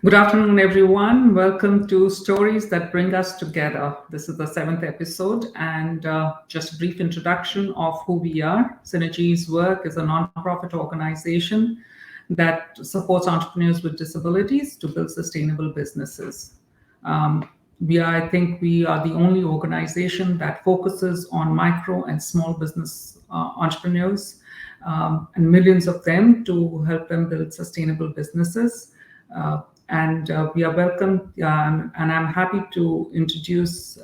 Good afternoon, everyone. Welcome to Stories That Bring Us Together. This is the seventh episode, and just a brief introduction of who we are. Synergy's work is a nonprofit organization that supports entrepreneurs with disabilities to build sustainable businesses. I think we are the only organization that focuses on micro and small business entrepreneurs and millions of them to help them build sustainable businesses. And we are welcome, and I'm happy to introduce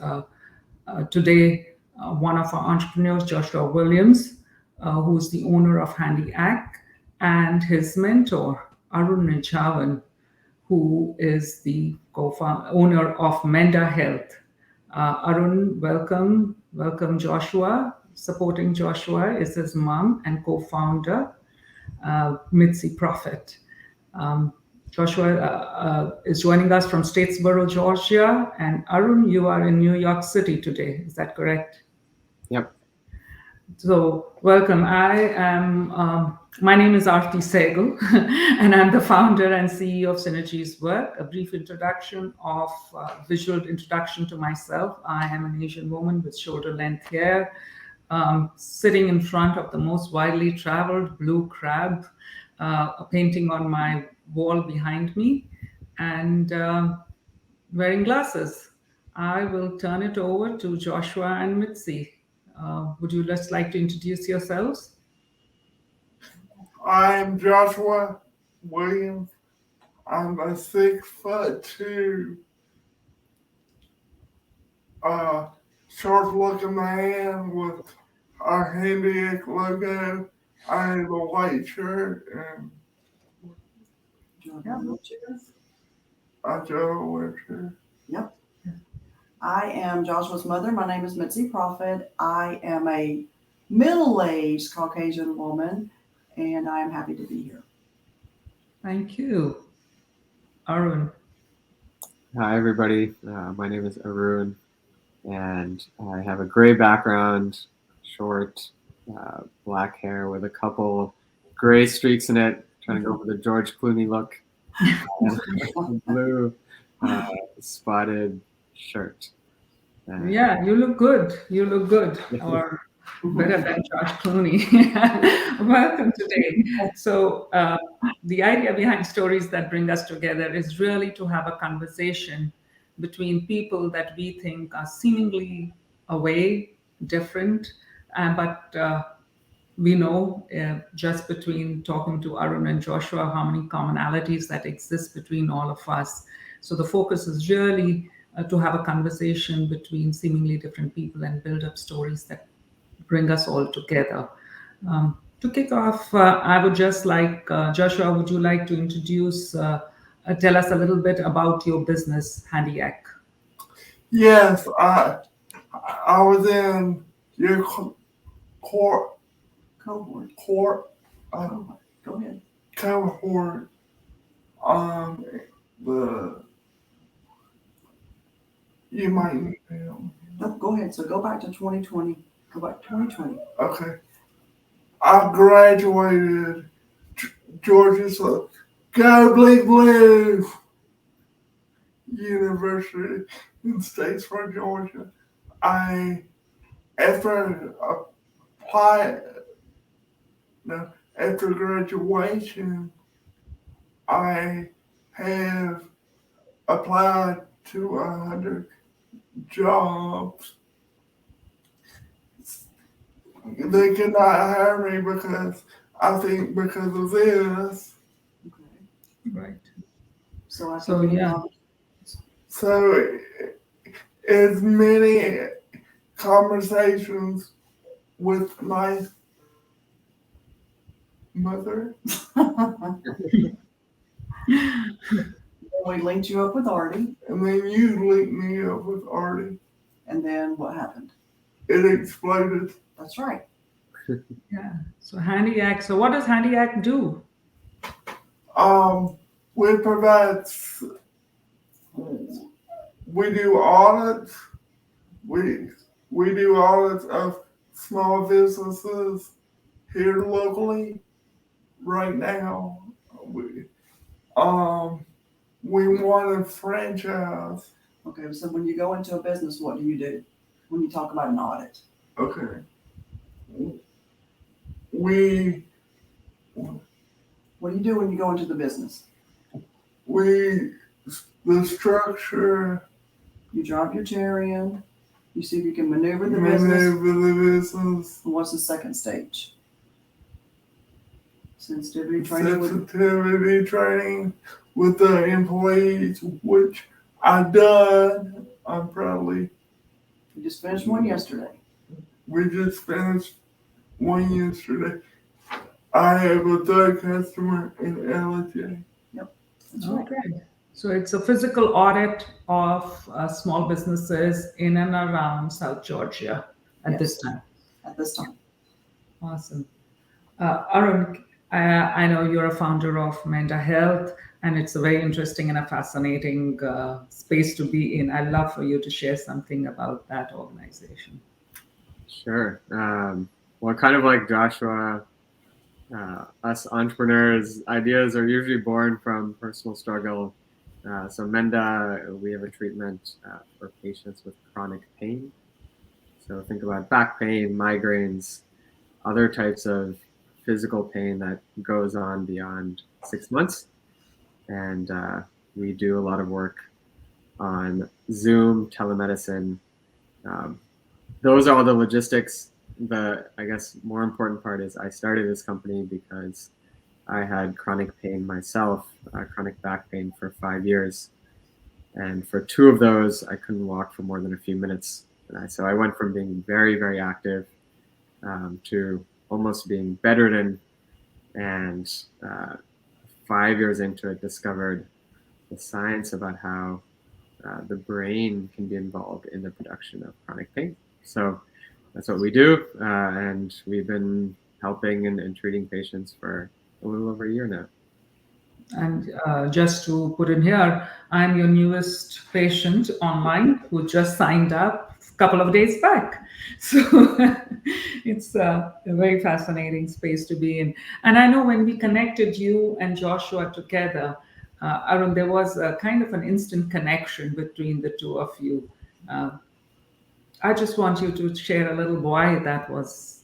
today one of our entrepreneurs, Joshua Williams, who's the owner of HandyAct, and his mentor, Arun Nichavan, who is the owner of Menda Health. Arun, welcome. Welcome, Joshua. Supporting Joshua is his mom and co-founder, Mitzi Prophet. Um, Joshua is joining us from Statesboro, Georgia, and Arun, you are in New York City today. Is that correct? Yep. So, welcome. My name is Arti Sehgal, and I'm the founder and CEO of Synergy's Work. A brief introduction of visual introduction to myself. I am an Asian woman with shoulder length hair, sitting in front of the most widely traveled blue crab, a painting on my wall behind me, and wearing glasses. I will turn it over to Joshua and Mitzi. Would you just like to introduce yourselves? I'm Joshua Williams. I'm a 6'2", uh, short-looking man with our Handy logo. I have a white shirt and I drive a wheelchair. Yep. I am Joshua's mother. My name is Mitzi Prophet. I am a middle-aged Caucasian woman, and I am happy to be here. Thank you. Arun. Hi, everybody. My name is Arun, and I have a gray background, short black hair with a couple gray streaks in it, trying to go for the George Clooney look. Blue spotted shirt. Yeah, you look good. You look good. Or better than George Clooney. Welcome today. So, the idea behind Stories That Bring Us Together is really to have a conversation between people that we think are seemingly away, different, but we know just between talking to Arun and Joshua how many commonalities that exist between all of us. So the focus is really to have a conversation between seemingly different people and build up stories that bring us all together. To kick off, I would just like Joshua, would you like to tell us a little bit about your business, HandyAct? Yes, I was in your court, Cohort. uh, Go ahead. cohort, the, you might know. No, go ahead. So go back to 2020. Go back to 2020. Okay. I graduated Georgia's Go Blue Blue University in Statesboro, Georgia. I after apply no, after graduation I have applied to 100 jobs. They could not hire me because I think because of this. Okay. Right. So I So, think yeah. So as many conversations with my mother. We linked you up with Artie, And then you linked me up with Artie. and then what happened? It exploded. That's right. Yeah. So HandyAct. So what does HandyAct do? We provide, we do audits. We do audits of small businesses here locally. Right now, We want a franchise. Okay, so when you go into a business, what do you do when you talk about an audit? Okay. We What do you do when you go into the business? the structure, You drive your chair in, you see if you can maneuver the business. maneuver the business, And what's the second stage? Sensitivity training with sensitivity training with the employees, which I've done. you just finished one yesterday. We just finished one yesterday. I have a third customer in LJ. That's right. Okay. So it's a physical audit of small businesses in and around South Georgia at this time. At this time. Awesome. Arun, I know you're a founder of Menda Health, and it's a very interesting and a fascinating space to be in. I'd love for you to share something about that organization. Sure. Well, kind of like Joshua, us entrepreneurs, ideas are usually born from personal struggle. So Menda, we have a treatment for patients with chronic pain. So think about back pain, migraines, other types of physical pain that goes on beyond 6 months. And we do a lot of work on Zoom, telemedicine. Those are all the logistics. The, I guess, more important part is I started this company because I had chronic pain myself, chronic back pain for 5 years. And for 2 of those, I couldn't walk for more than a few minutes. So I went from being very, very active to almost being bedridden. And 5 years into it, discovered the science about how the brain can be involved in the production of chronic pain. So that's what we do. And we've been helping and treating patients for a little over a year now. And just to put in here, I'm your newest patient online who just signed up a couple of days back. So it's a very fascinating space to be in. And I know when we connected you and Joshua together, Arun, there was a kind of an instant connection between the two of you. I just want you to share a little why that was,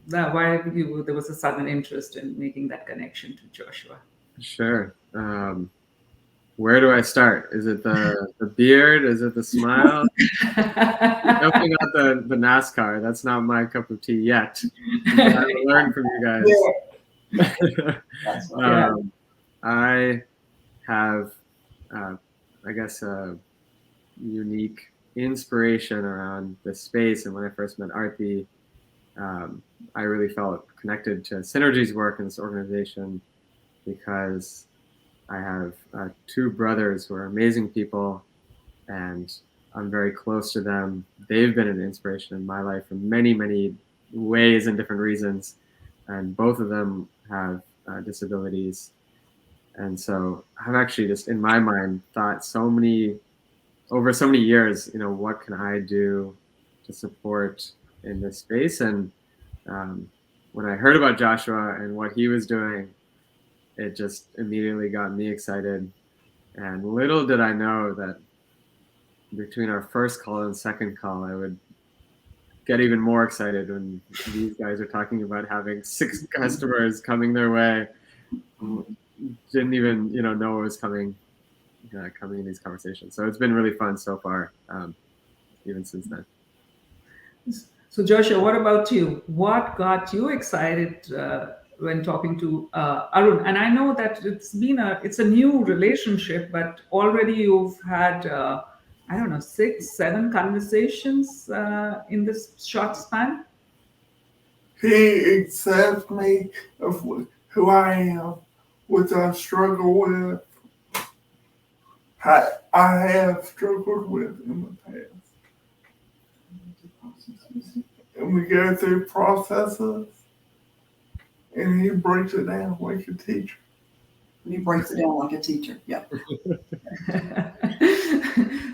there was a sudden interest in making that connection to Joshua. Sure. Where do I start? Is it the beard? Is it the smile? Definitely not the NASCAR. That's not my cup of tea yet. I learned from you guys. I have, I guess, a unique inspiration around this space. And when I first met Aarti, I really felt connected to Synergy's work in this organization because I have 2 brothers who are amazing people, and I'm very close to them. They've been an inspiration in my life in many, many ways and different reasons. And both of them have disabilities. And so I've actually just, in my mind, thought over so many years, what can I do to support in this space? And when I heard about Joshua and what he was doing, it just immediately got me excited. And little did I know that between our first call and second call, I would get even more excited when these guys are talking about having 6 customers coming their way. Didn't even know what was coming in these conversations. So it's been really fun so far, even since then. So Joshua, what about you? What got you excited when talking to Arun? And I know that it's a new relationship, but already you've had 6, 7 conversations in this short span. He accepts me of who I am, which I struggle with. I have struggled with in the past. And we go through processes, and he breaks it down like a teacher. He breaks it down like a teacher. Yeah.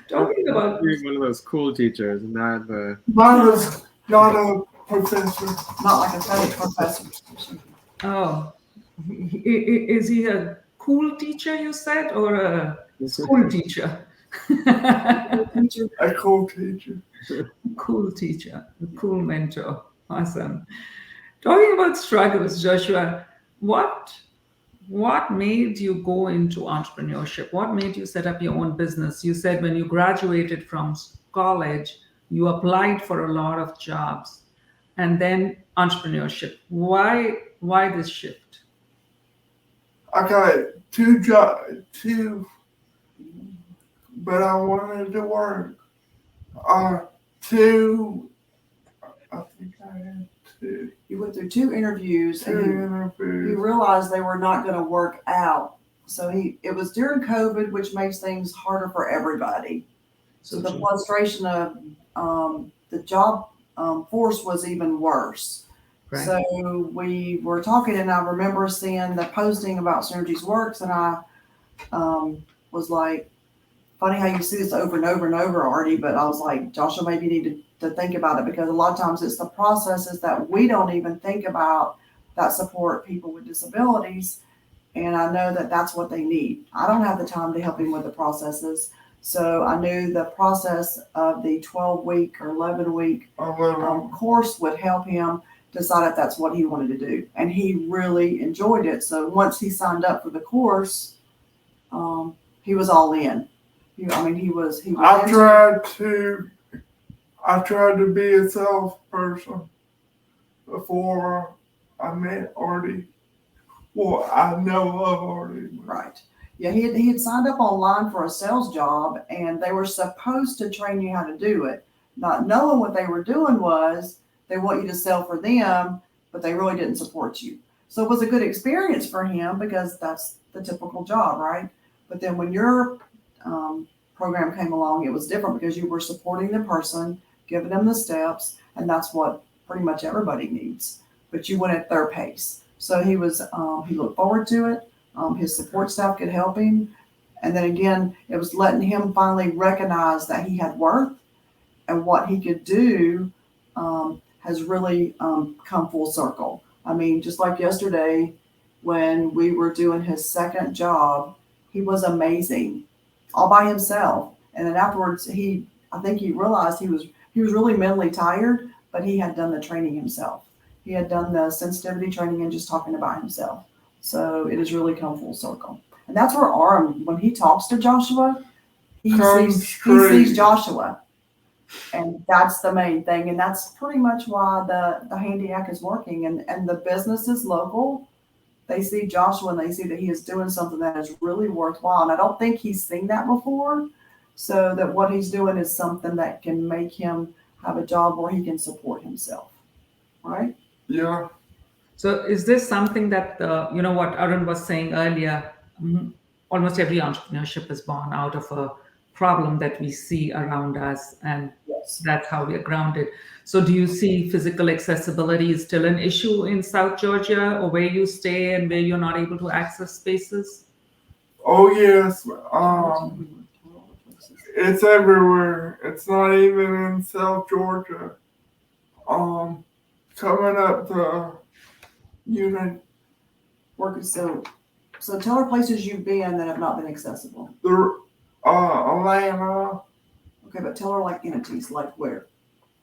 Talking about one of those cool teachers, not a professor. Not like a college professor. Oh, is he a cool teacher, you said, or a school teacher? Teacher. A cool teacher. Cool teacher, a cool mentor. Awesome. Talking about struggles, Joshua, what made you go into entrepreneurship? What made you set up your own business? You said when you graduated from college, you applied for a lot of jobs, and then entrepreneurship. Why this shift? I got two, but I wanted to work. Two, I think I had two. You went through 2 interviews Two and he interviews. realized they were not going to work out. So it was during COVID, which makes things harder for everybody. So the true. frustration of the job force was even worse. Right. So we were talking, and I remember seeing the posting about Synergies Works, and I was like, funny how you see this over and over and over, Artie, but I was like, Joshua, maybe you need to think about it, because a lot of times it's the processes that we don't even think about that support people with disabilities. And I know that that's what they need. I don't have the time to help him with the processes. So I knew the process of the 12-week or 11-week course would help him decide if that's what he wanted to do. And he really enjoyed it. So once he signed up for the course, he was all in. He was. I tried to be a salesperson before I met Artie. Well, I know of Artie. Right. Yeah, he had signed up online for a sales job, and they were supposed to train you how to do it. Not knowing what they were doing was they want you to sell for them, but they really didn't support you. So it was a good experience for him because that's the typical job, right? But then when your program came along, it was different because you were supporting the person, giving them the steps, and that's what pretty much everybody needs. But you went at their pace. So he looked forward to it. His support staff could help him. And then again, it was letting him finally recognize that he had worth and what he could do has really come full circle. I mean, just like yesterday when we were doing his second job, he was amazing all by himself. And then afterwards, I think he realized he was really mentally tired, but he had done the training himself. He had done the sensitivity training and just talking about himself. So it has really come full circle. And that's where Aram, when he talks to Joshua, he sees Joshua. And that's the main thing. And that's pretty much why the Handy Act is working. And the business is local. They see Joshua and they see that he is doing something that is really worthwhile. And I don't think he's seen that before. So that what he's doing is something that can make him have a job where he can support himself. Right? Yeah. So is this something that, what Arun was saying earlier, almost every entrepreneurship is born out of a problem that we see around us, and yes, that's how we are grounded. So do you see physical accessibility is still an issue in South Georgia, or where you stay and where you're not able to access spaces? Oh, yes. It's everywhere. It's not even in South Georgia. Coming up to working. So tell her places you've been that have not been accessible. Atlanta. Okay, but tell her like entities, like where?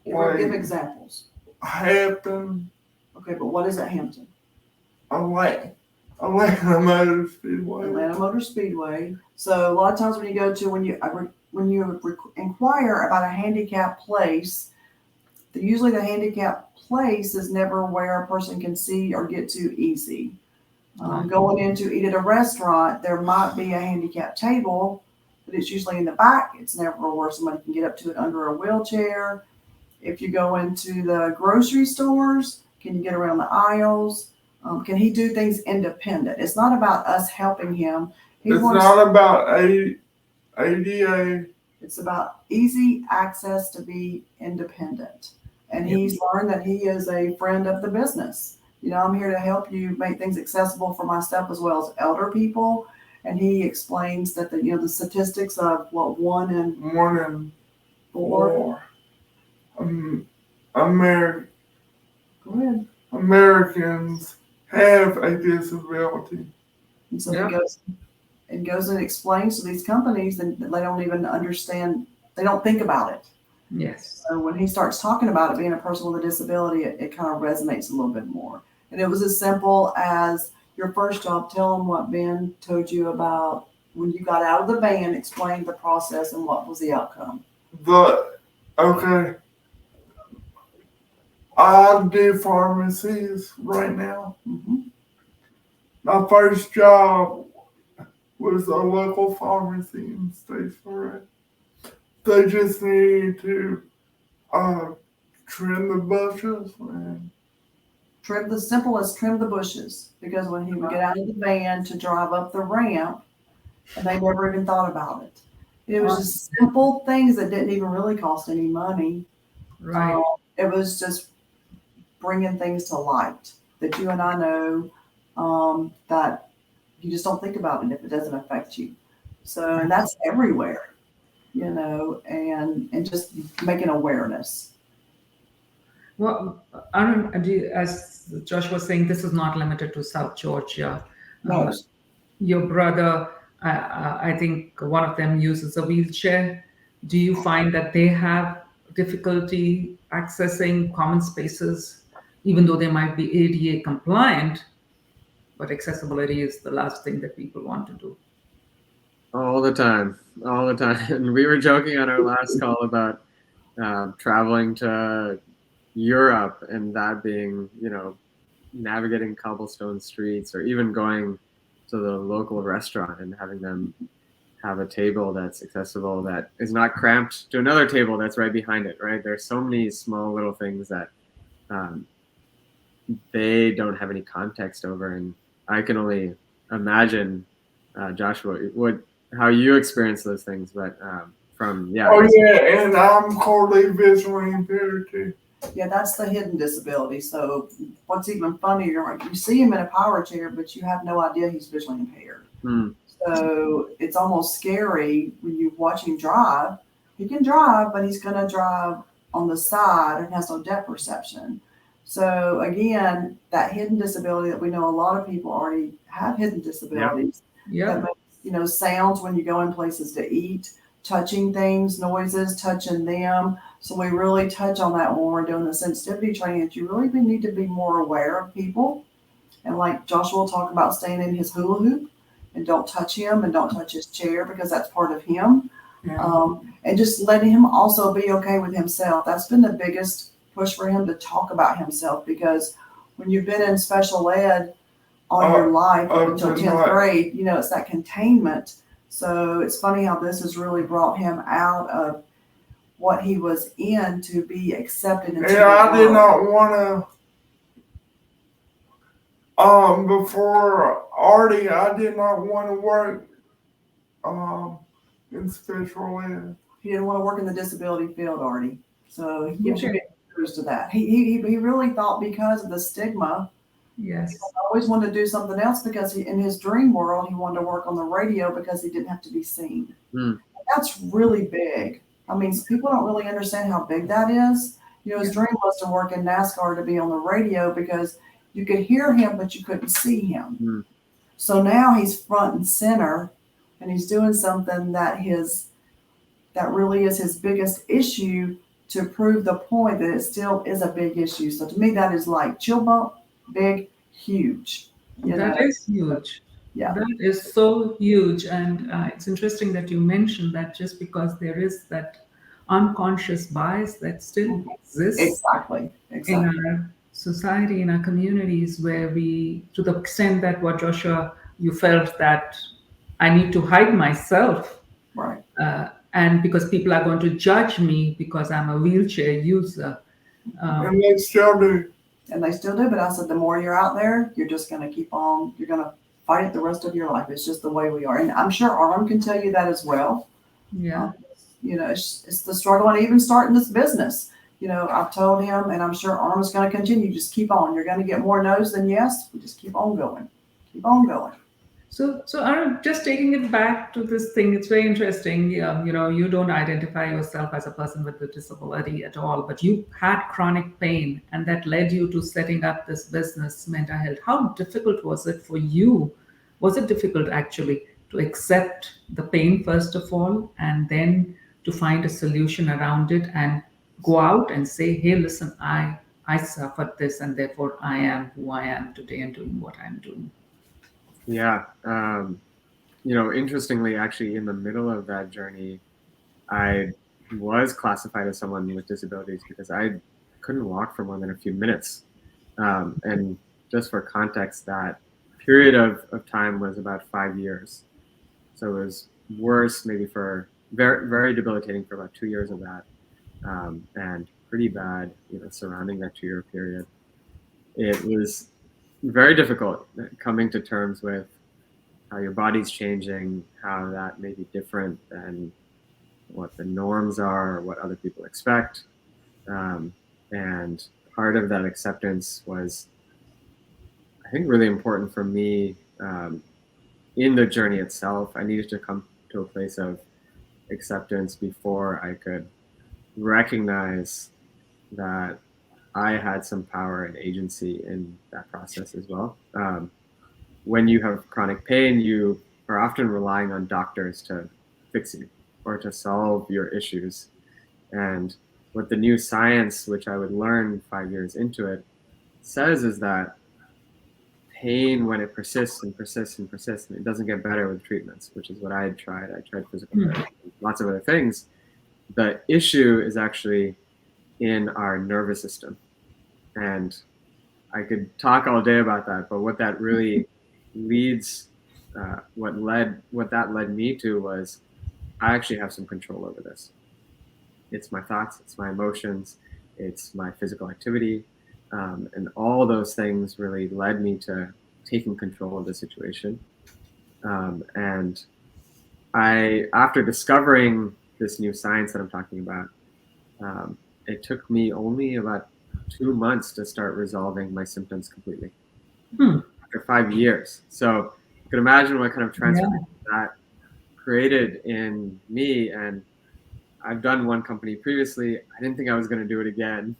Give examples. Hampton. Okay, but what is at Hampton? Atlanta Motor Speedway. Atlanta Motor Speedway. So a lot of times when you inquire about a handicap place, usually the handicap place is never where a person can see or get to easy. Going in to eat at a restaurant, there might be a handicap table, but it's usually in the back. It's never where somebody can get up to it under a wheelchair. If you go into the grocery stores, can you get around the aisles? Can he do things independent? It's not about us helping him. It's not about ADA. It's about easy access to be independent. And he's learned that he is a friend of the business. I'm here to help you make things accessible for myself as well as elder people. And he explains that the statistics of 1 in 4. Americans have a disability. And so he goes and goes and explains to these companies, and they don't even understand. They don't think about it. Yes. So when he starts talking about it being a person with a disability, it kind of resonates a little bit more. And it was as simple as your first job. Tell them what Ben told you about when you got out of the van, explained the process and what was the outcome. Okay. I do pharmacies right now. Mm-hmm. My first job was a local pharmacy in Statesboro. They just need to trim the bushes and Trim the simple as trim the bushes, because when he would get out of the van to drive up the ramp, and they never even thought about it. It was just simple things that didn't even really cost any money. Right. It was just bringing things to light that you and I know that you just don't think about it if it doesn't affect you. So, and that's everywhere, you know, and just making awareness. Well, as Josh was saying, this is not limited to South Georgia. No. Your brother, I think one of them uses a wheelchair. Do you find that they have difficulty accessing common spaces, even though they might be ADA compliant, but accessibility is the last thing that people want to do? All the time. And we were joking on our last call about traveling to Europe and that being, navigating cobblestone streets, or even going to the local restaurant and having them have a table that's accessible, that is not cramped to another table that's right behind it, right? There's so many small little things that they don't have any context over. And I can only imagine, Joshua, how you experience those things, but Oh yeah, and I'm totally visually impaired too. Yeah, that's the hidden disability. So what's even funnier, you see him in a power chair, but you have no idea he's visually impaired. So it's almost scary when you watch him drive. He can drive, but he's going to drive on the side and has no depth perception. So again, that hidden disability that we know a lot of people already have hidden disabilities. Yeah. That makes, sounds when you go in places to eat, touching things, noises, touching them. So we really touch on that when we're doing the sensitivity training, that you really need to be more aware of people. And like Joshua will talk about, staying in his hula hoop and don't touch him and don't touch his chair, because that's part of him. Yeah. And just letting him also be okay with himself. That's been the biggest push for him, to talk about himself, because when you've been in special ed all your life up until 10th grade, it's that containment. So it's funny how this has really brought him out of what he was in to be accepted into the world. I did not want to, before Artie, I did not want to work in special ed. He didn't want to work in the disability field, Artie. So he gives you to that. He really thought, because of the stigma, Yes. he always wanted to do something else, because in his dream world, he wanted to work on the radio because he didn't have to be seen. That's really big. I mean, people don't really understand how big that is. His dream was to work in NASCAR, to be on the radio, because you could hear him, but you couldn't see him. So now he's front and center, and he's doing something that really is his biggest issue, to prove the point that it still is a big issue. So to me, that is like chill bump, big, huge. That is huge. Yeah. That is so huge. And it's interesting that you mentioned that, just because there is that unconscious bias that still exists Exactly. in our society, in our communities, where we, to the extent that what Joshua, you felt that I need to hide myself. Right. And because people are going to judge me because I'm a wheelchair user. And they still do. And they still do. But I said, the more you're out there, you're just going to keep on, you're going to fight it the rest of your life. It's just the way we are. And I'm sure Arm can tell you that as well. Yeah. It's the struggle, and even starting this business. I've told him, and I'm sure Arm is going to continue. Just keep on. You're going to get more no's than yes. We just keep on going. Keep on going. So Arun, just taking it back to this thing, it's very interesting. You don't identify yourself as a person with a disability at all, but you had chronic pain, and that led you to setting up this business, Mental Health. How difficult was it for you? Was it difficult actually to accept the pain first of all, and then to find a solution around it and go out and say, hey, listen, I suffered this, and therefore I am who I am today and doing what I'm doing. Yeah. Interestingly, actually, in the middle of that journey, I was classified as someone with disabilities because I couldn't walk for more than a few minutes. And just for context, that period of time was about 5 years. So it was worse, maybe for very, very debilitating for about 2 years of that. And pretty bad, surrounding that 2-year period. It was very difficult coming to terms with how your body's changing, how that may be different than what the norms are or what other people expect. And part of that acceptance was, I think, really important for me in the journey itself. I needed to come to a place of acceptance before I could recognize that I had some power and agency in that process as well. When you have chronic pain, you are often relying on doctors to fix you or to solve your issues. And what the new science, which I would learn 5 years into it, says is that pain, when it persists and persists and persists, and it doesn't get better with treatments, which is what I had tried. I tried physical therapy, lots of other things. The issue is actually in our nervous system. And I could talk all day about that, but what that really leads, what that led me to was, I actually have some control over this. It's my thoughts, it's my emotions, it's my physical activity, and all those things really led me to taking control of the situation. And after discovering this new science that I'm talking about, it took me only about 2 months to start resolving my symptoms completely. After 5 years. So you can imagine what kind of transformation that created in me. And I've done one company previously. I didn't think I was going to do it again,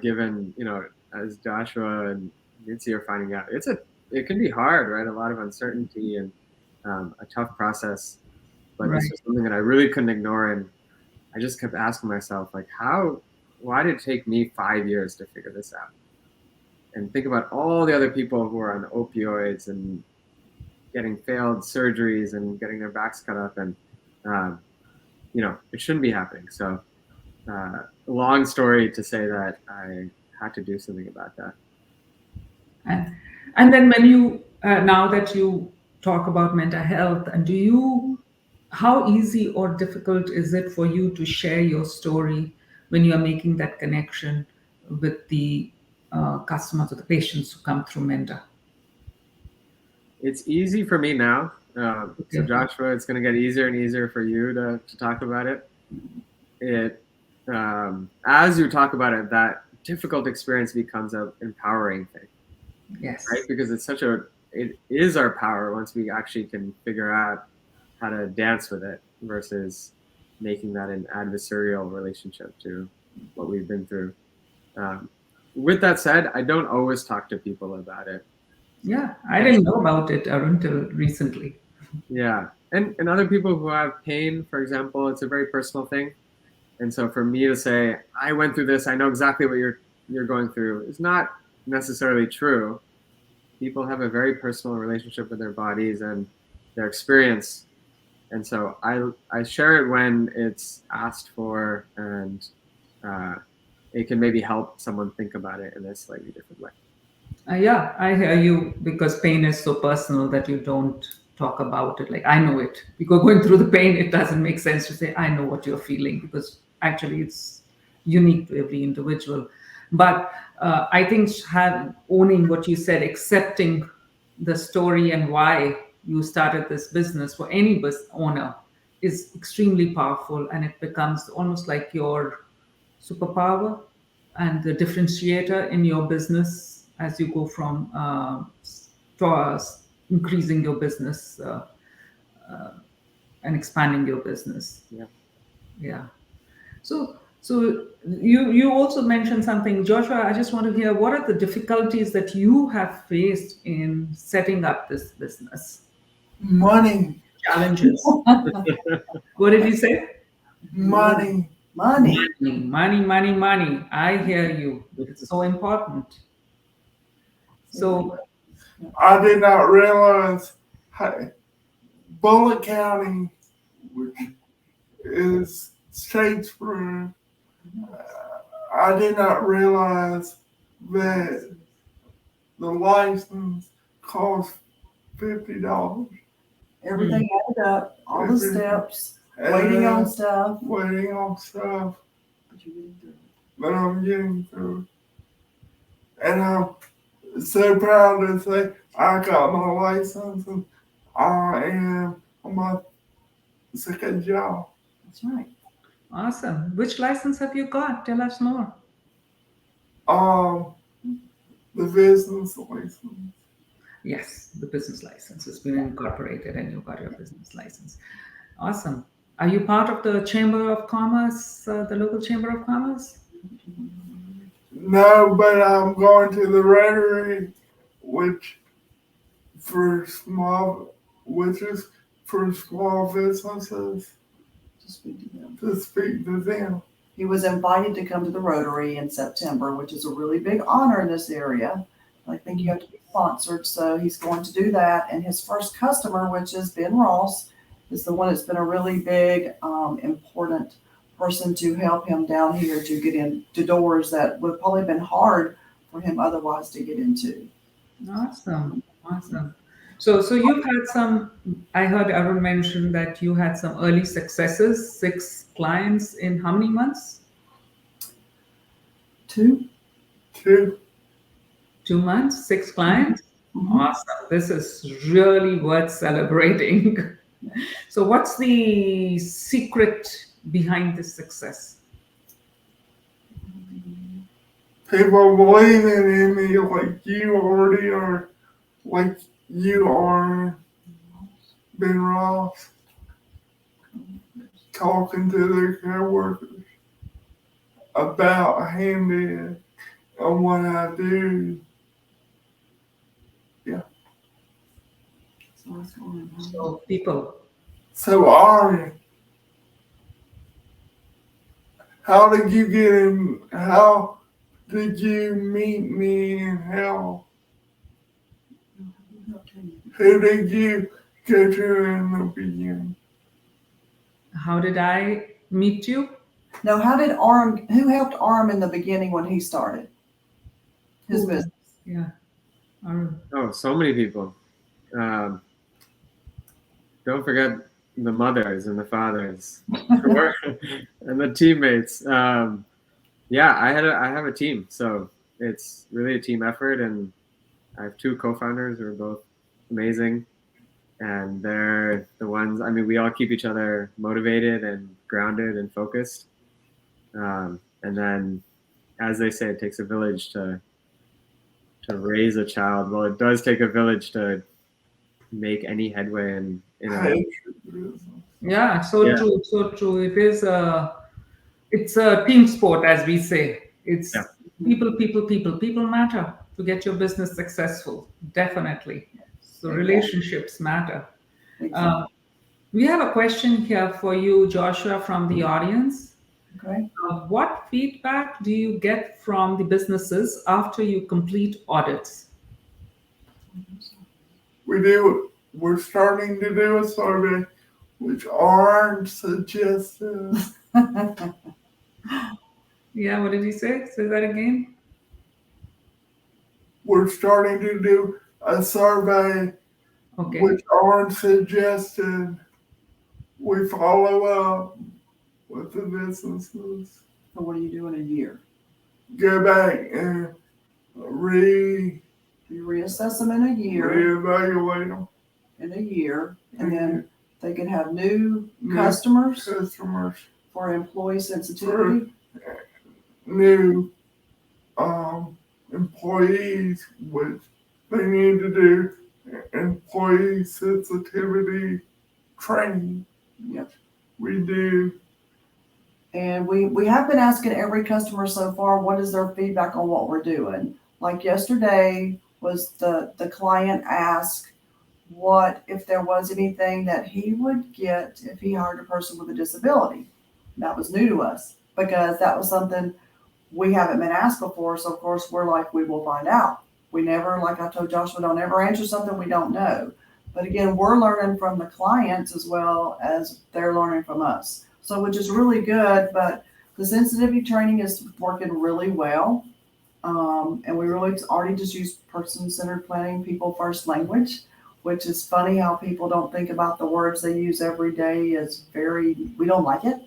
given, as Joshua and Nancy are finding out, it can be hard, right? A lot of uncertainty and a tough process. But this was something that I really couldn't ignore. And I just kept asking myself, like, why did it take me 5 years to figure this out? And think about all the other people who are on opioids and getting failed surgeries and getting their backs cut up, and it shouldn't be happening. So, long story to say that I had to do something about that. And then when you now that you talk about mental health, and how easy or difficult is it for you to share your story when you are making that connection with the customers or the patients who come through Menda? It's easy for me now. So Joshua, it's going to get easier and easier for you to talk about it. As you talk about it, that difficult experience becomes an empowering thing. Yes. Right? Because it is our power once we actually can figure out how to dance with it versus making that an adversarial relationship to what we've been through. With that said, I don't always talk to people about it. Yeah, I didn't know about it until recently. Yeah, and other people who have pain, for example, it's a very personal thing. And so for me to say, I went through this, I know exactly what you're going through, is not necessarily true. People have a very personal relationship with their bodies and their experience. And so I share it when it's asked for, and it can maybe help someone think about it in a slightly different way. Yeah, I hear you, because pain is so personal that you don't talk about it. Like, I know it. Because going through the pain, it doesn't make sense to say, I know what you're feeling, because actually it's unique to every individual. But I think owning what you said, accepting the story and why you started this business for any business owner is extremely powerful, and it becomes almost like your superpower and the differentiator in your business as you go from increasing your business and expanding your business. Yeah. So you also mentioned something, Joshua. I just want to hear, what are the difficulties that you have faced in setting up this business? money, challenges. What did you say? money. Money. Money. I hear you. It's so important. So, I did not realize Bullitt County, which is Statesboro, I did not realize that the license cost $50. Everything added up, all the steps, waiting on stuff. Waiting on stuff But you're getting through it. that I'm getting through. And I'm so proud to say I got my license and I am on my second job. That's right. awesome. Which license have you got? Tell us more. The business license. Yes, the business license has been incorporated and you got your business license. Awesome. Are you part of the Chamber of Commerce, the local Chamber of Commerce? No, but I'm going to the Rotary, which is for small businesses To speak to them. to speak to them. He was invited to come to the Rotary in September, which is a really big honor in this area. I think you have to be sponsored, so he's going to do that. And his first customer, which is Ben Ross, is the one that's been a really big, important person to help him down here to get into doors that would have probably been hard for him otherwise to get into. Awesome. So you've had some, I heard Arun mention that you had some early successes, 6 clients in how many months? 2. 2 months, 6 clients? Mhm. Awesome. This is really worth celebrating. So what's the secret behind this success? People believing in me like you already are, like you are, Ben Ross, talking to their coworkers about Handy and what I do. So what's going on? So people, So Ari, how did you get in? How did you meet me and how? Who did you go to in the beginning? how did I meet you? Now, who helped Arm in the beginning when he started his Who? business? Yeah. Arun. Oh, so many people. Don't forget the mothers and the fathers and the teammates. Yeah, I have a team, so it's really a team effort, and I have 2 co-founders who are both amazing, and they're the ones. I mean, we all keep each other motivated and grounded and focused. And then, as they say, it takes a village to raise a child. Well, it does take a village to make any headway in a Yeah, so Yeah. true, so true. It's a team sport, as we say. It's Yeah. people matter to get your business successful. Definitely. So relationships matter. We have a question here for you, Joshua, from the audience. Okay. What feedback do you get from the businesses after you complete audits? We're starting to do a survey, which aren't suggested. Yeah, what did he say? Say that again. We're starting to do a survey, Okay. which aren't suggested. We follow up with the businesses. So what do you do in a year? Go back and You reassess them in a year, reevaluate them. and then they can have new New customers customers, for employee sensitivity. new employees, which they need to do employee sensitivity training. Yep. We do. And we have been asking every customer so far, what is their feedback on what we're doing? Like yesterday was the client asked, what if there was anything that he would get if he hired a person with a disability. That was new to us because that was something we haven't been asked before. So of course we're like, we will find out. We never, like I told Joshua, don't ever answer something we don't know. But again, we're learning from the clients as well as they're learning from us. So which is really good, but the sensitivity training is working really well. And we really already just use person-centered planning, people first language, which is funny how people don't think about the words they use every day as we don't like it.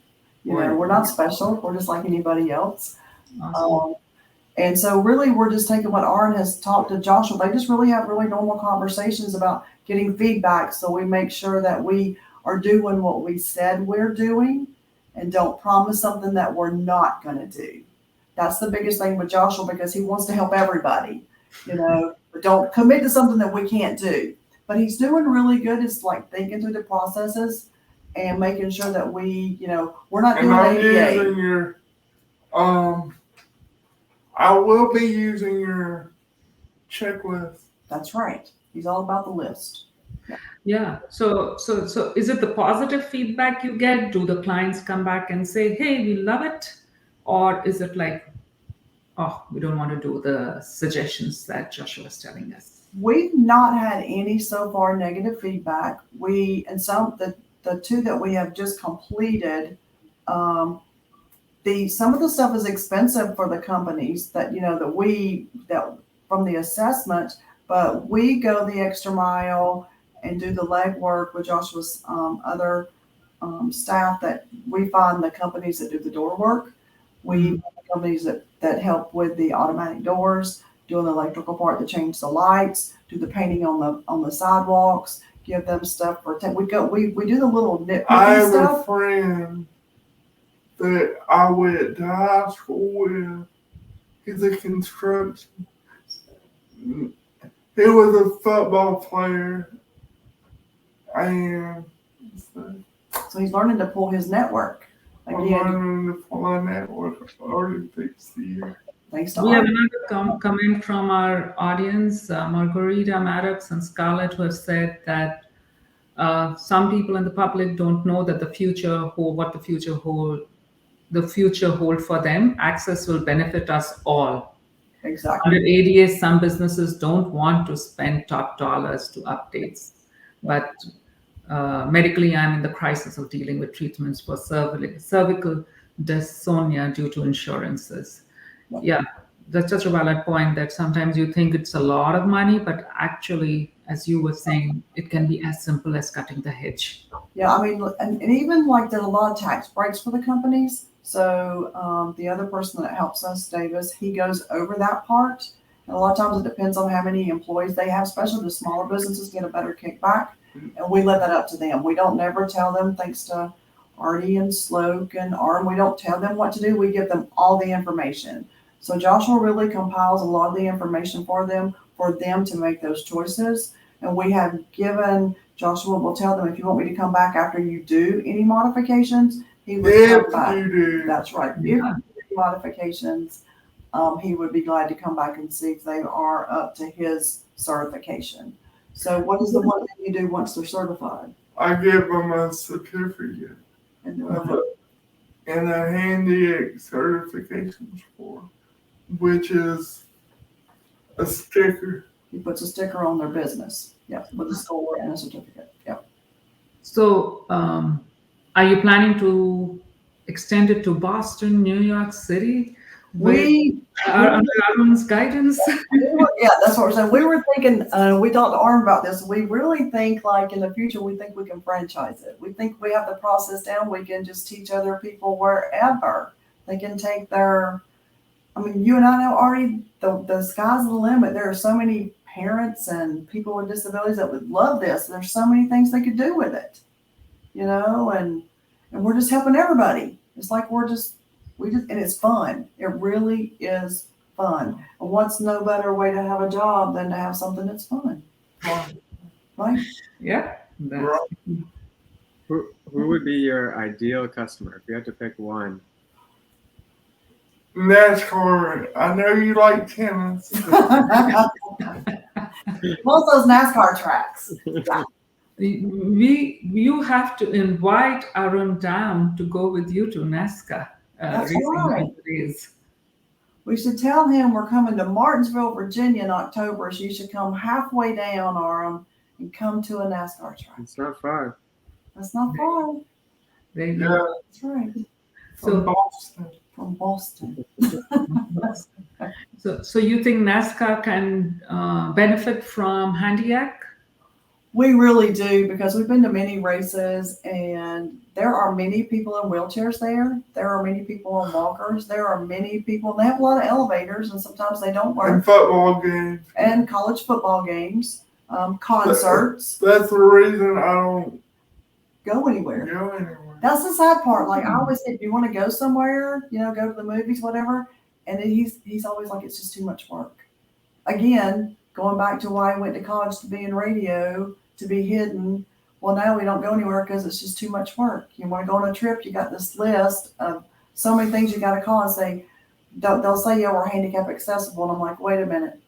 We're not special. We're just like anybody else. Awesome. And so really we're just taking what Aaron has talked to Joshua. They just really have really normal conversations about getting feedback. So we make sure that we are doing what we said we're doing and don't promise something that we're not going to do. That's the biggest thing with Joshua because he wants to help everybody, but don't commit to something that we can't do. But he's doing really good. It's like thinking through the processes and making sure that we, we're not doing I'm ADA. using your, I will be using your checklist. That's right. He's all about the list. Yeah. So is it the positive feedback you get? Do the clients come back and say, "Hey, we love it," or is it like, "Oh, we don't want to do the suggestions that Joshua was telling us"? We've not had any so far negative feedback. The two that we have just completed, some of the stuff is expensive for the companies that that from the assessment, but we go the extra mile and do the legwork with Joshua's other staff that we find the companies that do the door work. We find the companies that help with the automatic doors, doing the electrical part to change the lights, do the painting on the sidewalks, give them stuff for we do the little nitpicky I have stuff. a friend that I went to high school with. He's a construction. He was a football player, and So he's learning to pull his network. I'm learning to pull a network already fixed the year. Thanks to We have Art. another comment from our audience, Margarita Maddox and Scarlett, who have said that some people in the public don't know that the future hold for them. Access will benefit us all. Exactly. Under ADA, some businesses don't want to spend top dollars to updates, but medically, I'm in the crisis of dealing with treatments for cervical dystonia due to insurances. Yeah, that's such a valid point that sometimes you think it's a lot of money, but actually, as you were saying, it can be as simple as cutting the hedge. Yeah, I mean, and even like there's a lot of tax breaks for the companies. So the other person that helps us, Davis, he goes over that part. And a lot of times it depends on how many employees they have, especially the smaller businesses get a better kickback. And we let that up to them. We don't never tell them, thanks to Artie and Sloke and Arm, we don't tell them what to do. We give them all the information. So Joshua really compiles a lot of the information for them to make those choices. And we have given, Joshua will tell them, if you want me to come back after you do any modifications, he would come back. If you do. That's right. If you do any modifications, he would be glad to come back and see if they are up to his certification. So what is the one that you do once they're certified? I give them a certificate And and a handy certification form, which is a sticker. he puts a sticker on their business. Yep, with a score and a certificate. Yep. So, are you planning to extend it to Boston, New York City? We Under Aaron's guidance? yeah, that's what we're saying. We were thinking, we talked to Arm about this. We really think like in the future, we think we can franchise it. We think we have the process down. We can just teach other people wherever. They can take you and I know already the sky's the limit. There are so many parents and people with disabilities that would love this. There's so many things they could do with it, and we're just helping everybody. It's like and it's fun. It really is fun. And what's no better way to have a job than to have something that's fun, right? Yeah. Who would be your ideal customer if you had to pick one? NASCAR. I know you like tennis. Most of those NASCAR tracks. You have to invite Arun down to go with you to NASCAR That's racing right. days. We should tell him we're coming to Martinsville, Virginia in October, so you should come halfway down, Aram, and come to a NASCAR track. It's not far. That's not far. There you Yeah, go. That's right. from So, Boston. From Boston. so you think NASCAR can benefit from Handiac? We really do, because we've been to many races and there are many people in wheelchairs there. There are many people on walkers. There are many people, they have a lot of elevators and sometimes they don't And work. football games. And college football games, concerts, That's the reason I don't go anywhere. go anywhere. That's the sad part. Like I always say, do you want to go somewhere? You know, go to the movies, whatever. And then he's always like, it's just too much work. Again, going back to why I went to college to be in radio, to be hidden. Well, now we don't go anywhere because it's just too much work. You want to go on a trip, you got this list of so many things you got to call and say. They'll say, yeah, we're handicap accessible. And I'm like, wait a minute.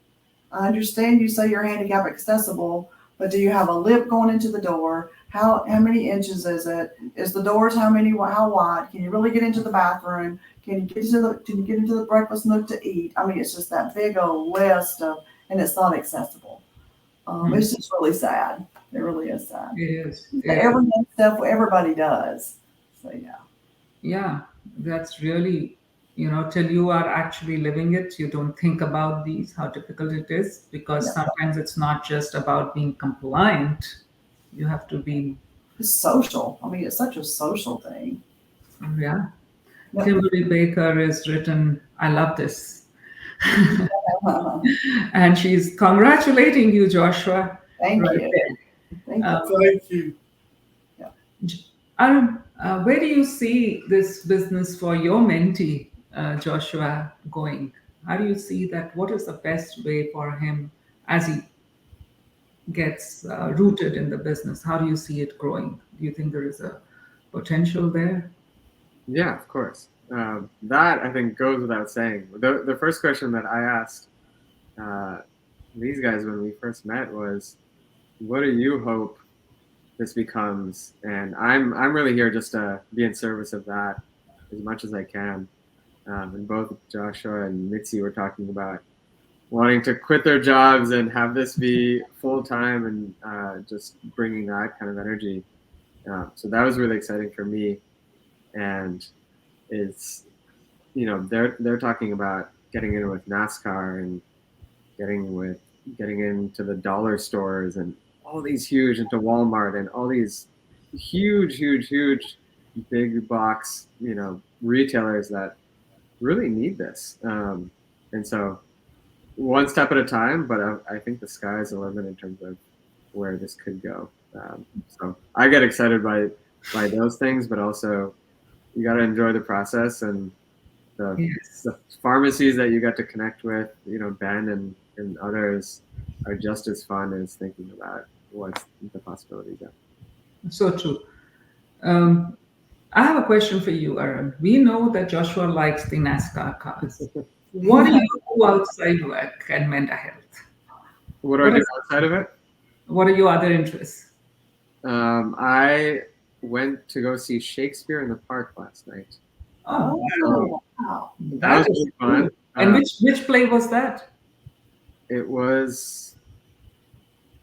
I understand you say you're handicap accessible, but do you have a lip going into the door? How many inches is it? Is the doors how wide? Can you really get into the bathroom? Can you get into the breakfast nook to eat? I mean, it's just that big old list of, and it's not accessible. It's just really sad. It really is sad. It is. But everything stuff everybody does. So yeah. Yeah, that's really, till you are actually living it, you don't think about these, how difficult it is, because sometimes it's not just about being compliant. You have to be. It's social. I mean, it's such a social thing. Yeah. Yep. Kimberly Baker has written, I love this. And she's congratulating you, Joshua. Thank Right you. there. Thank you. Thank you. Arun, where do you see this business for your mentee, Joshua, going? How do you see that? What is the best way for him as he gets rooted in the business? How do you see it growing? Do you think there is a potential there? Yeah, of course. That I think goes without saying. The first question that I asked these guys when we first met was, "What do you hope this becomes?" And I'm really here just to be in service of that as much as I can. And both Joshua and Mitzi were talking about wanting to quit their jobs and have this be full time and just bringing that kind of energy. So that was really exciting for me. And it's, they're talking about getting in with NASCAR and getting into the dollar stores and all these huge, into Walmart and all these huge big box, retailers that really need this. And so one step at a time, but I think the sky is the limit in terms of where this could go. So I get excited by those things, but also you got to enjoy the process and the pharmacies that you got to connect with, Ben and others are just as fun as thinking about what the possibilities are. So true. I have a question for you, Arun. We know that Joshua likes the NASCAR cars. What do you do outside work and mental health? What do I do outside of it? What are your other interests? I went to go see Shakespeare in the Park last night. Oh, Wow. That was really fun. And which play was that? It was,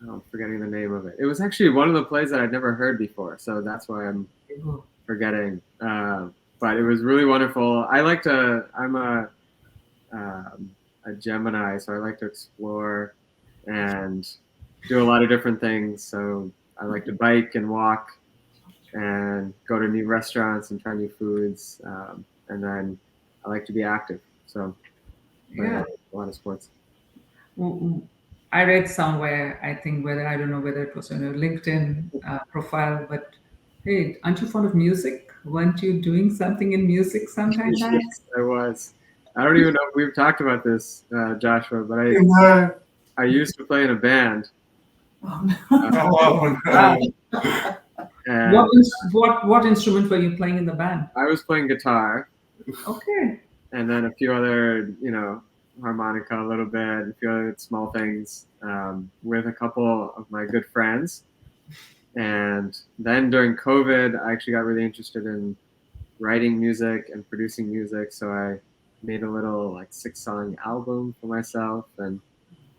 I'm forgetting the name of it. It was actually one of the plays that I'd never heard before, so that's why I'm forgetting. But it was really wonderful. I'm a Gemini, so I like to explore and do a lot of different things. So I like to bike and walk and go to new restaurants and try new foods. And then I like to be active. So a lot of sports. I read somewhere, I don't know whether it was on your LinkedIn profile, but hey, aren't you fond of music? Weren't you doing something in music sometime? Yes, I was. I don't even know if we've talked about this, Joshua, but I used to play in a band. And What instrument were you playing in the band? I was playing guitar. Okay. And then a few other, harmonica a little bit, a few other small things with a couple of my good friends. And then during COVID, I actually got really interested in writing music and producing music. So I made a little like 6-song album for myself. And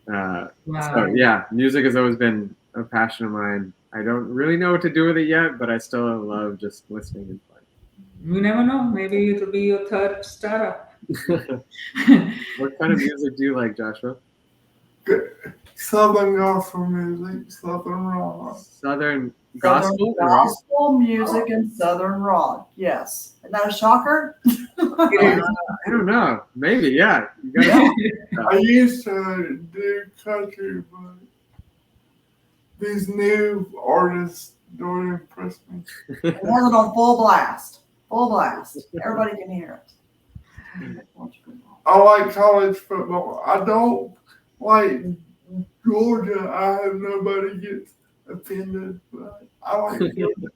so Wow. yeah, music has always been a passion of mine. I don't really know what to do with it yet, but I still love just listening and You never know. Maybe it'll be your third startup. playing. What kind of music do you like, Joshua? Southern gospel music, Southern rock. Southern Southern gospel and rock? gospel music and Southern rock. Yes. Isn't that a shocker? I don't know. Maybe, yeah. You gotta I used to do country, but these new artists don't impress me. It has it on full blast. Full blast. Everybody can hear it. I like college football. I don't like Georgia. I hope nobody gets offended, but I like Georgia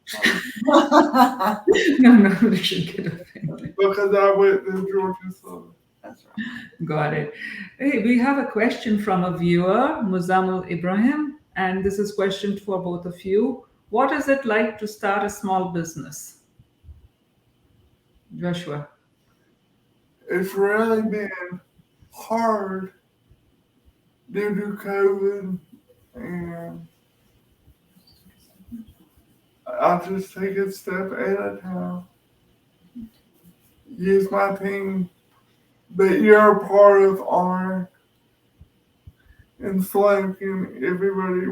No, no, they should get offended. because I went to Georgia Southern. That's right. Got it. Hey, we have a question from a viewer, Muzamil Ibrahim, and this is question for both of you. What is it like to start a small business? Joshua. It's really been hard due to COVID, and I just take it step at a time. Use my team that you're a part of on and selecting everybody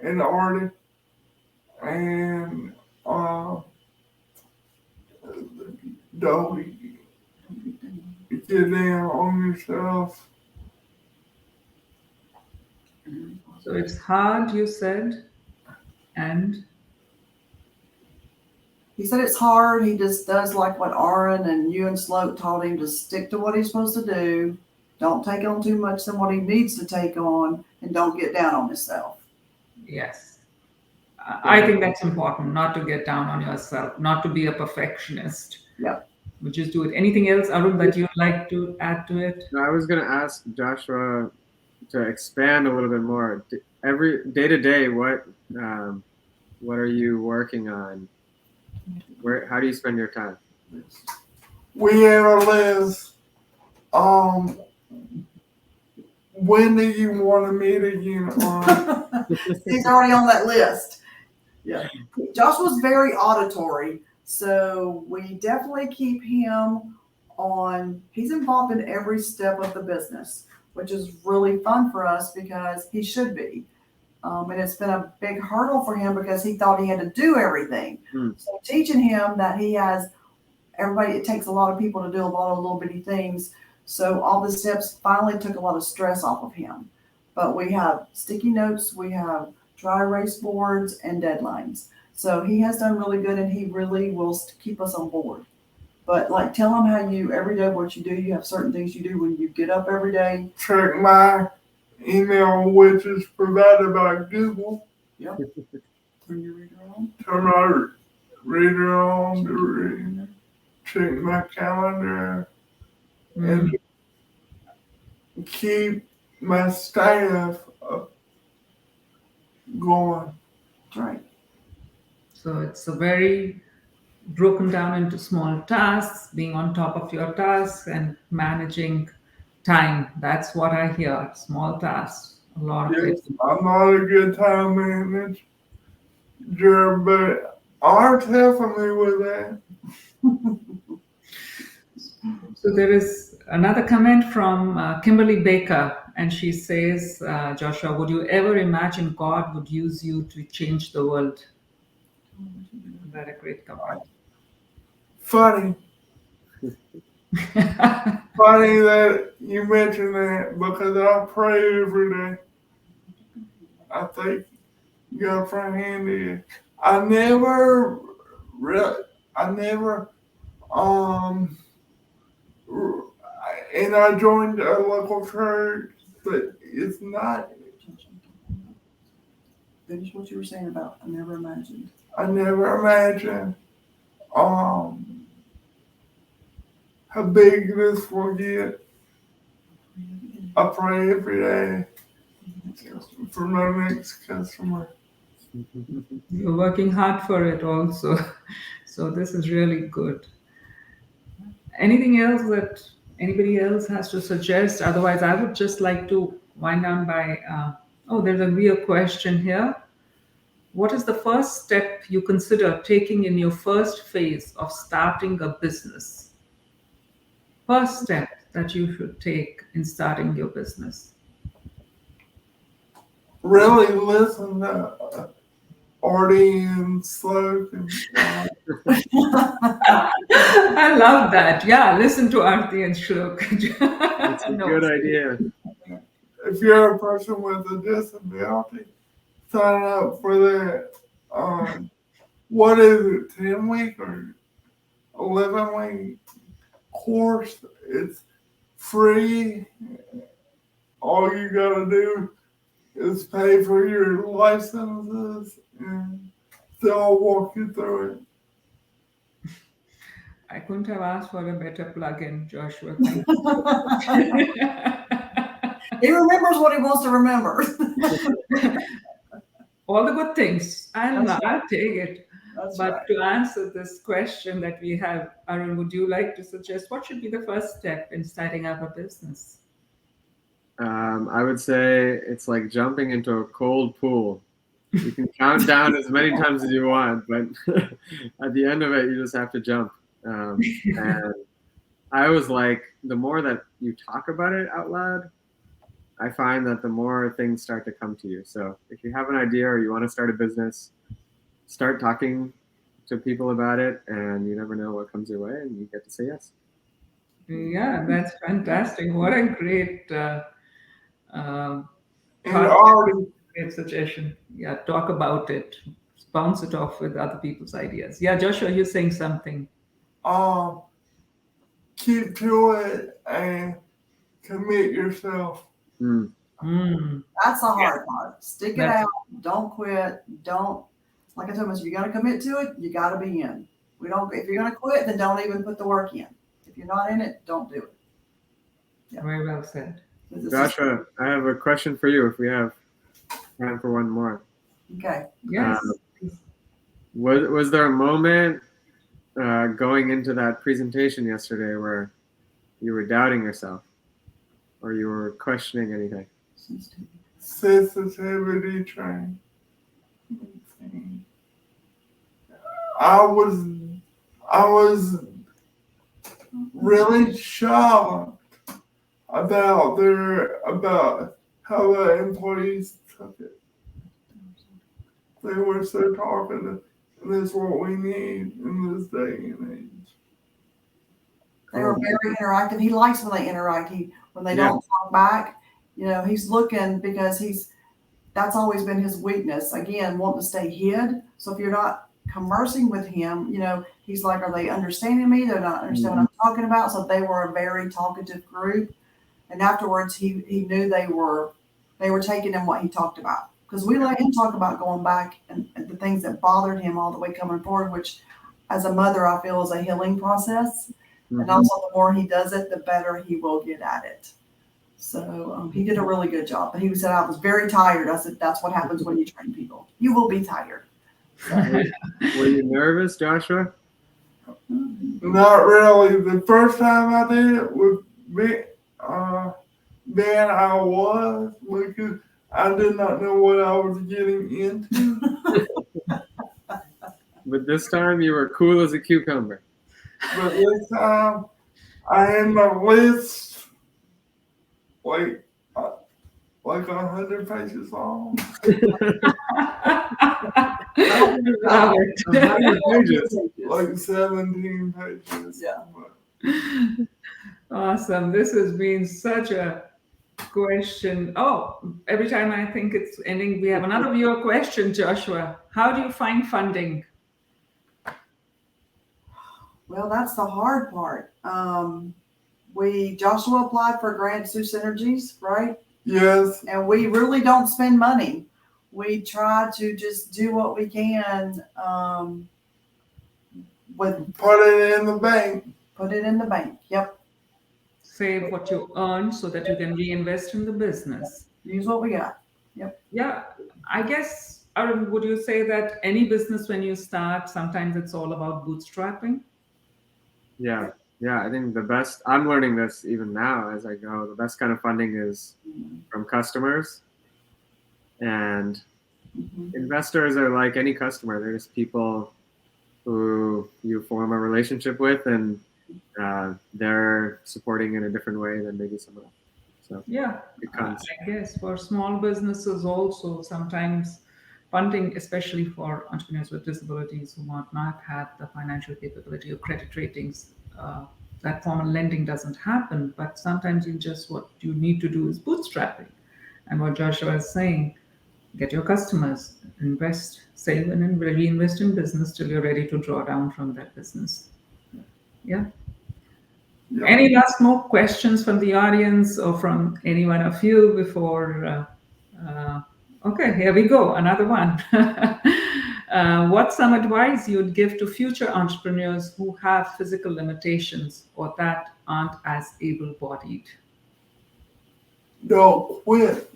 in the artist and don't get down on yourself. So it's hard, you said, and He said it's hard. He just does like what Aaron and you and Sloat taught him to stick to what he's supposed to do. Don't take on too much than what he needs to take on, and don't get down on himself. yes. I think that's important, not to get down on yourself, not to be a perfectionist. Yeah. But just do it. Anything else, Arun, that you'd like to add to it? No, I was going to ask Joshua to expand a little bit more. Every day to day, what are you working on? How do you spend your time? We have a list. When do you want to meet again? He's already on that list. Yeah. Joshua's very auditory, so we definitely keep him on. He's involved in every step of the business, which is really fun for us because he should be. And it's been a big hurdle for him because he thought he had to do everything. So teaching him that he has everybody, it takes a lot of people to do a lot of little bitty things. So all the steps finally took a lot of stress off of him. But we have sticky notes, we have dry erase boards, and deadlines. So he has done really good, and he really will keep us on board. But like, tell him how you every day what you do. You have certain things you do when you get up every day. Check my email, which is provided by Google. Yep. Turn your reader on. Turn my reader on to read. Check my calendar. And keep my staff going. That's right. So it's a very broken down into small tasks, being on top of your tasks and managing time. That's what I hear. Small tasks. A lot of Yes, it. I'm not a good time manager, but Art's helping me with that. So there is another comment from Kimberly Baker, and she says, Joshua, would you ever imagine God would use you to change the world? Isn't that a great comment? Funny that you mentioned that because I pray every day. I think God from handy. And I joined a local church, but it's not. Finish what you were saying about I never imagined. I never imagined how big this will get. I pray every day for my next customer. You're working hard for it also. So this is really good. Anything else that anybody else has to suggest? Otherwise, I would just like to wind down by, there's a real question here. What is the first step you consider taking in your first phase of starting a business? First step that you should take in starting your business. Really listen to Artie and Sloak and I love that. Yeah, listen to Aarti and Shlok. That's a good idea. if you're a person with a disability, sign up for the what is it, 10-week or 11-week course. It's free. All you gotta do is pay for your licenses and they'll walk you through it. I couldn't have asked for a better plug-in, Joshua. Thank you. He remembers what he wants to remember. All the good things. I'll That's take it. That's But right. to answer this question that we have, Arun, would you like to suggest what should be the first step in starting up a business? I would say it's like jumping into a cold pool. You can count down as many times as you want, but at the end of it, you just have to jump. And I was like, the more that you talk about it out loud, I find that the more things start to come to you. So if you have an idea or you want to start a business, start talking to people about it, and you never know what comes your way, and you get to say yes. Yeah, that's fantastic. What a great And thought, Artie, great suggestion. Yeah, talk about it, bounce it off with other people's ideas. Yeah, Joshua, you're saying something. keep to it and commit yourself. Mm. That's the hard part. Stick it That's- out. Don't quit. Don't, like I told you, if you're going to commit to it, you got to be in. If you're going to quit, then don't even put the work in. If you're not in it, don't do it. Yeah. Very well said. This is- Joshua, I have a question for you if we have time for one more. Okay. Yes. Was there a moment going into that presentation yesterday where you were doubting yourself or you were questioning anything? Sensitivity train. I was really shocked about how the employees took it. They were so talkative, and that's what we need in this day and age. They were very interactive. He likes when they interact. When they Yeah. don't talk back, he's looking because that's always been his weakness. Again, wanting to stay hid. So if you're not conversing with him, he's like, are they understanding me? They're not understanding what I'm talking about. So they were a very talkative group. And afterwards, he knew they were taking in what he talked about. Because we let him talk about going back and the things that bothered him all the way coming forward, which as a mother, I feel is a healing process. Mm-hmm. And also the more he does it, the better he will get at it. So he did a really good job. But he said, I was very tired. I said, that's what happens when you train people. You will be tired. Were you nervous, Joshua? Not really. The first time I did it with Ben, I was, because I did not know what I was getting into. But this time you were cool as a cucumber. But this time, I had my list like 100 pages long. Love it. 100 pages. Like 17 pages. Yeah. Awesome. This has been such a question. Oh, every time I think it's ending, we have another viewer question, Joshua. How do you find funding? Well, that's the hard part. Joshua applied for grants through Synergies, right? Yes. And we really don't spend money. We try to just do what we can with Put it in the bank. put it in the bank. Yep. save what you earn so that you can reinvest in the business. Use what we got. Yeah, I guess, Arun, would you say that any business when you start, sometimes it's all about bootstrapping? Yeah, I think the best. I'm learning this even now as I go. The best kind of funding is from customers, and Mhm. investors are like any customer. They're just people who you form a relationship with, and they're supporting in a different way than maybe someone else. So Yeah, it comes. I guess for small businesses also, sometimes funding, especially for entrepreneurs with disabilities who might not have the financial capability or credit ratings, that formal lending doesn't happen. But sometimes what you need to do is bootstrapping. And what Joshua is saying, get your customers, invest, save, and then reinvest in business till you're ready to draw down from that business. Yeah. Yeah. Any last more questions from the audience or from any one of you before? Okay, here we go. Another one. What's some advice you'd give to future entrepreneurs who have physical limitations or that aren't as able-bodied? Don't quit.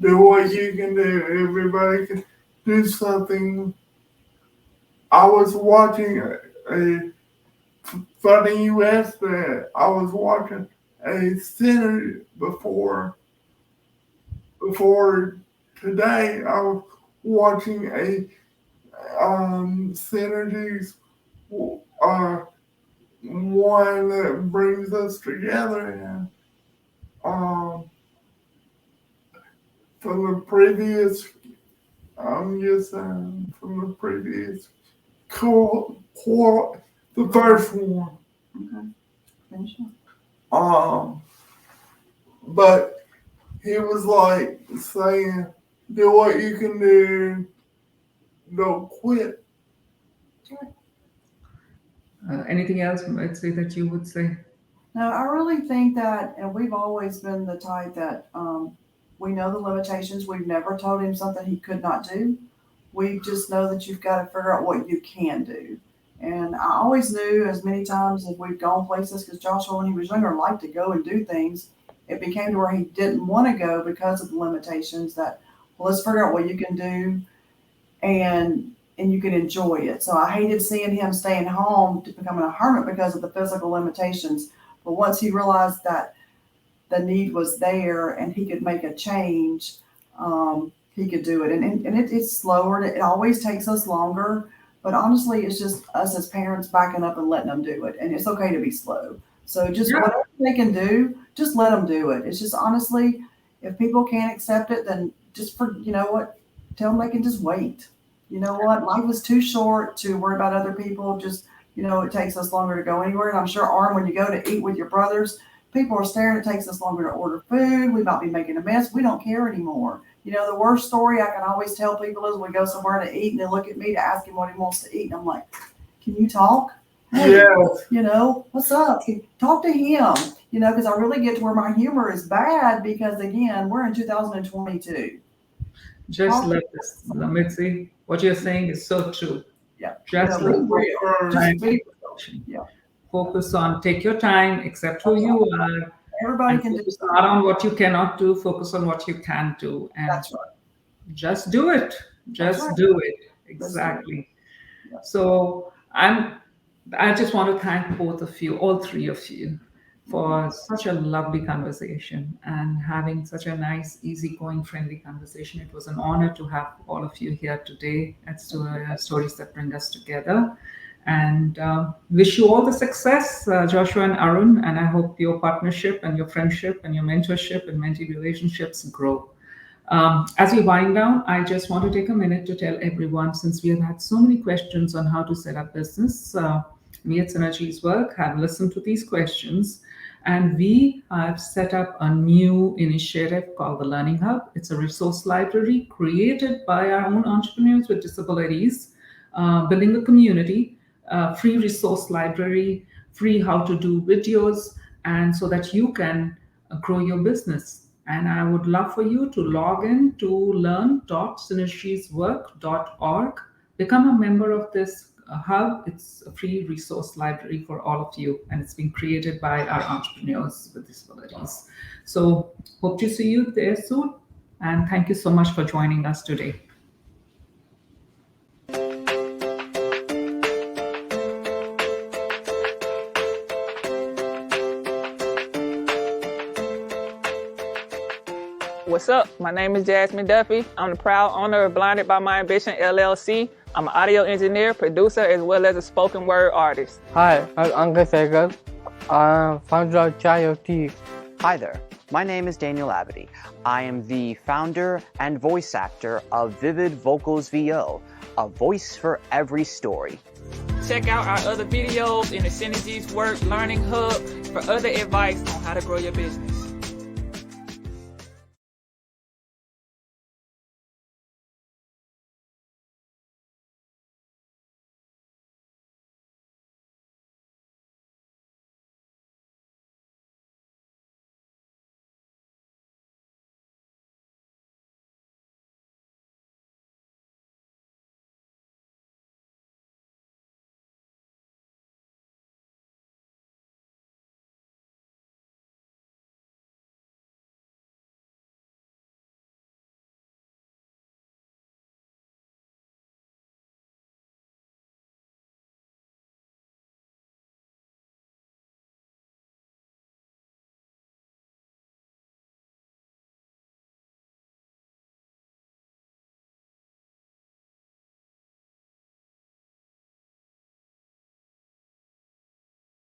Do what you can do. Everybody can do something. I was watching a funny US that I was watching a center before today. I was watching a synergies one that brings us together, and from the previous from the previous the first one. Okay. Finish up. But he was like saying, do what you can do, don't quit. Anything else, Mitzi, that you would say? No, I really think that, and we've always been the type that we know the limitations. We've never told him something he could not do. We just know that you've got to figure out what you can do. And I always knew as many times as we've gone places, because Joshua, when he was younger, liked to go and do things. It became to where he didn't want to go because of the limitations that, well, let's figure out what you can do and you can enjoy it. So I hated seeing him staying home to becoming a hermit because of the physical limitations. But once he realized that the need was there and he could make a change, he could do it. And it's slower. It always takes us longer. But honestly, it's just us as parents backing up and letting them do it. And it's okay to be slow. So just whatever they can do, just let them do it. It's just honestly, if people can't accept it, then just tell them they can just wait. You know what? Life is too short to worry about other people. Just, it takes us longer to go anywhere. And I'm sure, Arm, when you go to eat with your brothers, people are staring. It takes us longer to order food. We might be making a mess. We don't care anymore. The worst story I can always tell people is we go somewhere to eat and they look at me to ask him what he wants to eat. And I'm like, can you talk? Hey, what's up? Talk to him, because I really get to where my humor is bad because, again, we're in 2022. Just let this, Mitzi. What you're saying is so true. Yeah. Just focus on, take your time, accept who you are. Everybody can do something. Not on what you cannot do, focus on what you can do. And that's right. Just do it. Just do it. Exactly. Yeah. So I just want to thank both of you, all three of you, for such a lovely conversation and having such a nice, easygoing, friendly conversation. It was an honor to have all of you here today at Stories That Bring Us Together. And wish you all the success, Joshua and Arun, and I hope your partnership and your friendship and your mentorship and mentee relationships grow. As we wind down, I just want to take a minute to tell everyone, since we have had so many questions on how to set up business, we at Synergies Work have listened to these questions, and we have set up a new initiative called the Learning Hub. It's a resource library created by our own entrepreneurs with disabilities, building a community, free resource library, free how to do videos, and so that you can grow your business. And I would love for you to log in to learn.synergieswork.org, become a member of this Hub. It's a free resource library for all of you, and it's been created by our entrepreneurs with disabilities. So hope to see you there soon, and thank you so much for joining us today. What's up? My name is Jasmine Duffy. I'm the proud owner of Blinded by My Ambition, LLC. I'm an audio engineer, producer, as well as a spoken word artist. Hi, I'm Angad Sehgal. I'm founder of ChaiOT. Hi there, my name is Daniel Abity. I am the founder and voice actor of Vivid Vocals VO, a voice for every story. Check out our other videos in the Synergies Work Learning Hub for other advice on how to grow your business.